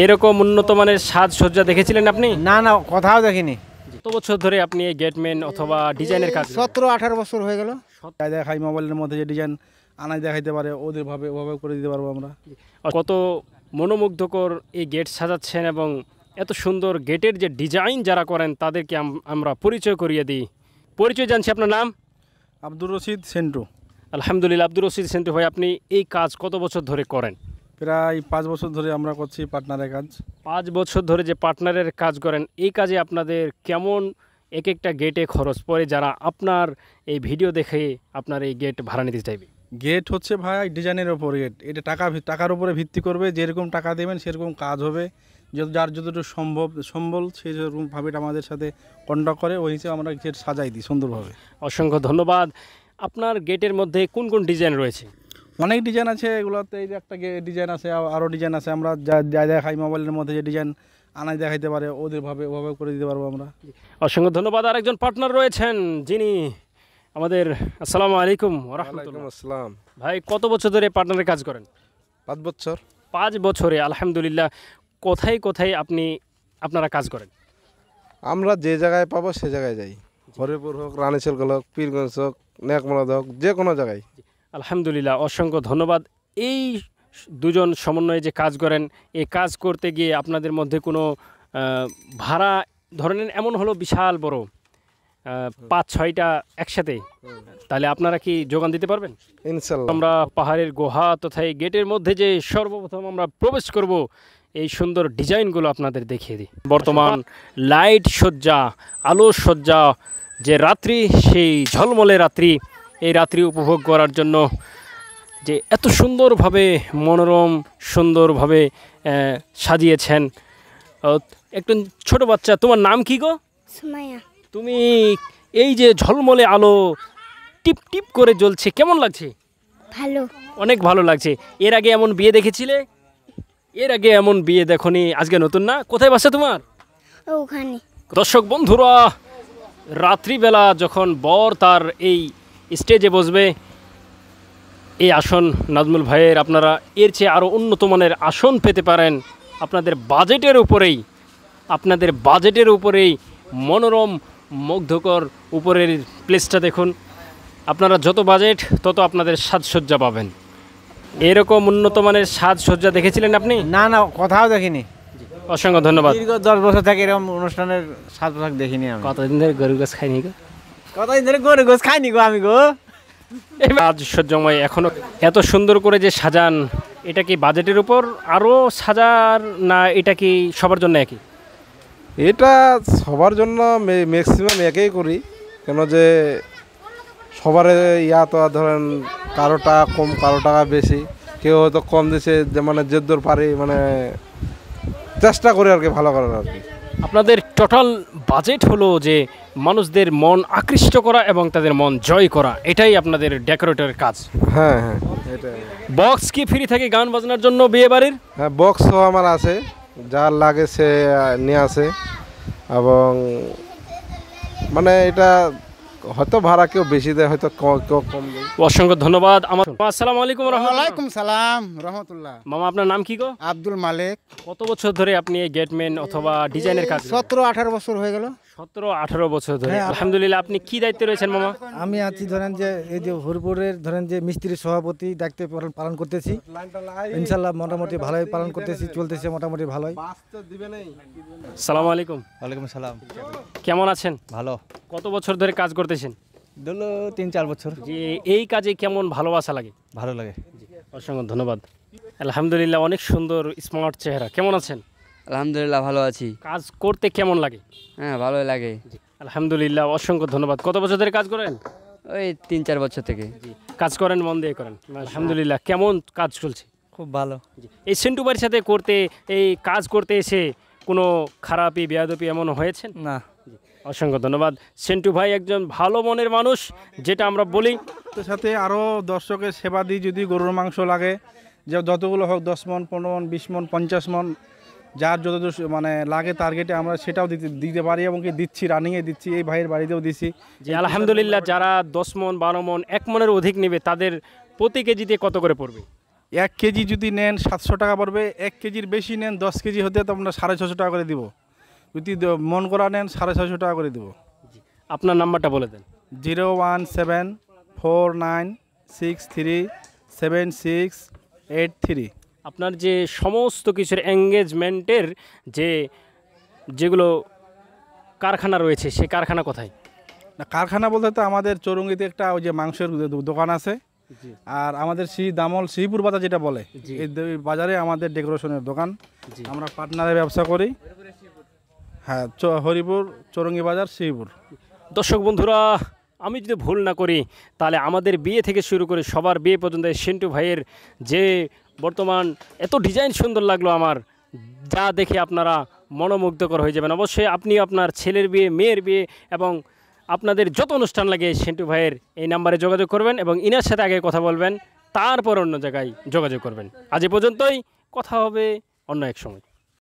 এরকম উন্নত মানের সাজসজ্জা দেখেছিলেন আপনি? না না, কোথাও দেখিনি। কত বছর ধরে আপনি এই গেটম্যান অথবা ডিজাইনের কাজ করেন? 17-18 বছর হয়ে গেল। দেখাই মোবাইলের মধ্যে যে ডিজাইন আনাই দেখাইতে পারে ওদের ভাবে ওভাবে করে দিতে পারবো আমরা। কত মনোমুগ্ধকর এই গেট সাজাচ্ছেন এবং এত সুন্দর গেটের যে ডিজাইন যারা করেন তাদেরকে আমরা পরিচয় করিয়ে দিই। পরিচয় জানছি, আপনার নাম? আব্দুর রশিদ সেন্টু। আলহামদুলিল্লাহ। আব্দুর রশিদ সেন্টু ভাই, আপনি এই কাজ কত বছর ধরে করেন? প্রায় 5 বছর ধরে আমরা করছি পার্টনারের কাজ। 5 বছর ধরে যে পার্টনারের কাজ করেন, এই কাজে আপনাদের কেমন এক একটা গেটে খরচ পড়ে যারা আপনার এই ভিডিও দেখে আপনার এই গেট ভাড়া নিতে চাইবে? গেট হচ্ছে ভাই ডিজাইনের ওপর গেট, এটা টাকার উপরে ভিত্তি করবে। যেরকম টাকা দেবেন সেরকম কাজ হবে। যার যতটুকু সম্বল সেই রকমভাবে আমাদের সাথে কন্ট্যাক্ট করে, ওই হিসেবে আমরা গেট সাজাই দিই সুন্দরভাবে। অসংখ্য ধন্যবাদ। আপনার গেটের মধ্যে কোন কোন ডিজাইন রয়েছে? অনেক ডিজাইন আছে, এগুলোতে এই যে একটা ডিজাইন আছে, আরও ডিজাইন আছে। আমরা যা দেখাই মোবাইলের মধ্যে যে ডিজাইন আনাই দেখাইতে পারে ওদের ভাবে ওভাবে করে দিতে পারবো আমরা। অসংখ্য ধন্যবাদ। আরেকজন পার্টনার রয়েছেন যিনি আমাদের, আসসালামু আলাইকুম ওয়া রাহমাতুল্লাহ। আসসালাম ভাই, কত বছর ধরে পার্টনারের কাজ করেন? 5 বছর। 5 বছরে, আলহামদুলিল্লাহ। কোথায় কোথায় আপনারা কাজ করেন? আমরা যে জায়গায় পাবো সে জায়গায় যাই। হরিপুর হোক, রানীশাল হোক, পীরগঞ্জ হোক, নেকমরাদ হোক, যে কোনো জায়গায়। আলহামদুলিল্লাহ, অসংখ্য ধন্যবাদ। এই দুজন সমন্বয়ে যে কাজ করেন, এই কাজ করতে গিয়ে আপনাদের মধ্যে কোনো ভাড়া ধরেন এমন হলো বিশাল বড় 5-6টা একসাথে, তাহলে আপনারা কি যোগান দিতে পারবেন? ইনশাল্লাহ। আমরা পাহাড়ের গুহা তথা এই গেটের মধ্যে যে সর্বপ্রথম আমরা প্রবেশ করব, এই সুন্দর ডিজাইনগুলো আপনাদের দেখিয়ে দিই। বর্তমান লাইট সজ্জা, আলো সজ্জা, যে রাত্রি, সেই ঝলমলে রাত্রি, এই রাত্রি উপভোগ করার জন্য যে এত সুন্দরভাবে মনোরম সুন্দরভাবে সাজিয়েছেন। একটু ছোট বাচ্চা, তোমার নাম কি গো? সুমাইয়া। তুমি এই যে ঝলমলে আলো টিপ টিপ করে জ্বলছে, কেমন লাগছে? ভালো। অনেক ভালো লাগছে। এর আগে এমন বিয়ে দেখেছিলে? এর আগে এমন বিয়ে দেখনি, আজকে নতুন না? কোথায় বাসা তোমার? ওখানে। দর্শক বন্ধুরা, রাত্রিবেলা যখন বর তার এই স্টেজে বসবে, এই আসন নাজমুল ভাইয়ের, আপনারা এর চেয়ে আরও উন্নত মানের আসন পেতে পারেন আপনাদের বাজেটের উপরেই মনোরম মুগ্ধকর উপরের প্লেসটা দেখুন। আপনারা যত বাজেট তত আপনাদের সাজসজ্জা পাবেন। এরকম উন্নত মানের সাজসজ্জা দেখেছিলেন আপনি? না না, কোথাও দেখিনি। অসংখ্য ধন্যবাদ। দীর্ঘ 10 বছর থেকে এরকম অনুষ্ঠানের সাজ পোশাক দেখিনি আমি। কতদিন ধরে গরু গাছ খাইনি গো? কতদিন ধরে গরু গোস খাইনি গো আমি গো। সাজসজ্জাময় এখনো এত সুন্দর করে যে সাজান, এটা কি বাজেটের উপর আরও সাজার, না এটা কি সবার জন্য একই? এটা সবার জন্য ম্যাক্সিমাম একেই করি, কেন যে সবার তো ধরেন কারো টাকা কম, কারো টাকা বেশি, কেউ হয়তো কম দিছে, যে মানে যেদূর পারি মানে চেষ্টা করি আর কি ভালো করার আর কি। আপনাদের টোটাল বাজেট হলো যে মানুষদের মন আকৃষ্ট করা এবং তাদের মন জয় করা, এটাই আপনাদের ডেকোরেটরের কাজ। হ্যাঁ হ্যাঁ, এটাই। বক্স কি ফ্রি থাকে গান বাজনার জন্য বিয়ে বাড়ির? হ্যাঁ, বক্সও আমার আছে, যার লাগে সে নিয়ে আসে। এবং মানে এটা হয়তো ভাড়া কেউ বেশি দেয়, হয়তো কেউ কম দেয়। অসংখ্য ধন্যবাদ। আসসালামু আলাইকুম রাহমাতুল্লাহ। ওয়ালাইকুম সালাম রহমতুল্লাহ। মামা, আপনার নাম কি গো? আব্দুল মালিক। কত বছর ধরে আপনি এই গেটম্যান অথবা ডিজাইনের কাজ করেন? 17-18 বছর হয়ে গেল। 17-18 বছর ধরে, আলহামদুলিল্লাহ। আপনি কি দায়িত্বে রয়েছেন মামা? আমি আছি ধরেন যে এই যে হরিপুরের ধরেন যে মিস্ত্রি সভাপতি দায়িত্ব পালন করতেছি। ইনশাল্লাহ মোটামুটি ভালোই পালন করতেছি, চলতেছে মোটামুটি ভালোই। আসসালামু আলাইকুম। ওয়ালাইকুম সালাম। কেমন আছেন? ভালো। কত বছর ধরে কাজ করতেছেন? ধরো 3-4 বছর। যে এই কাজে কেমন ভালোবাসা লাগে? ভালো লাগে। অসংখ্য ধন্যবাদ। আলহামদুলিল্লাহ, অনেক সুন্দর স্মার্ট চেহারা। কেমন আছেন? আলহামদুলিল্লাহ ভালো আছি। কাজ করতে কেমন লাগে? হ্যাঁ, ভালোই লাগে। আলহামদুলিল্লাহ, অসংখ্য ধন্যবাদ। কত বছর ধরে কাজ করেন? ওই 3-4 বছর থেকে। কাজ করেন, মন দিয়ে করেন। আলহামদুলিল্লাহ। কেমন কাজ চলছে? খুব ভালো। এই সেন্টু বাড়ির সাথে এই কাজ করতে এসে কোনো খারাপি বেয়াদপি এমন হয়েছে? না। অসংখ্য ধন্যবাদ। সেন্টু ভাই একজন ভালো মনের মানুষ, যেটা আমরা বলি। তার সাথে আরও দর্শকের সেবা দিই। যদি গরুর মাংস লাগে, যে যতগুলো হোক, 10 মন, 15 মন, 20 মন, 50 মন, যার যতদূর মানে লাগে টার্গেটে আমরা সেটাও দিতে পারি এবং কি দিচ্ছি, রানিংয়ে দিচ্ছি, এই ভাইয়ের বাড়িতেও দিচ্ছি। যে আলহামদুলিল্লাহ, যারা 10 মন, 12 মন, 1 মনের অধিক নেবে তাদের প্রতি কেজিতে কত করে পড়বে? 1 কেজি যদি নেন 700 টাকা পড়বে, 1 কেজির বেশি নেন 10 কেজি হতে তো আমরা 650 টাকা করে দিব। যদি মন করা নেন 650 টাকা করে দিব। আপনার নাম্বারটা বলে দেন। 01749637683। আপনার যে সমস্ত কিছুর এঙ্গেজমেন্টের যেগুলো কারখানা রয়েছে, সেই কারখানা কোথায়? না, কারখানা বলতে তো আমাদের চৌরঙ্গিতে একটা ওই যে মাংসের দোকান আছে, আর আমাদের দামল শ্রীপুর বাজার যেটা বলে, এই বাজারে আমাদের ডেকোরেশনের দোকান। আমরা পার্টনারে ব্যবসা করি। হ্যাঁ, হরিপুর চৌরঙ্গি বাজার শ্রীপুর। দর্শক বন্ধুরা, আমি যদি ভুল না করি তাহলে আমাদের বিয়ে থেকে শুরু করে সবার বিয়ে পর্যন্ত সিন্টু ভাইয়ের যে বর্তমান এত ডিজাইন সুন্দর লাগলো আমার, যা দেখে আপনারা মনোমুগ্ধকর হয়ে যাবেন। অবশ্যই আপনি আপনার ছেলের বিয়ে, মেয়ের বিয়ে এবং আপনাদের যত অনুষ্ঠান লাগে সিন্টু ভাইয়ের এই নাম্বারে যোগাযোগ করবেন এবং ইনার সাথে আগে কথা বলবেন, তারপর অন্য জায়গায় যোগাযোগ করবেন। আজ এ পর্যন্তই, কথা হবে অন্য এক সময়।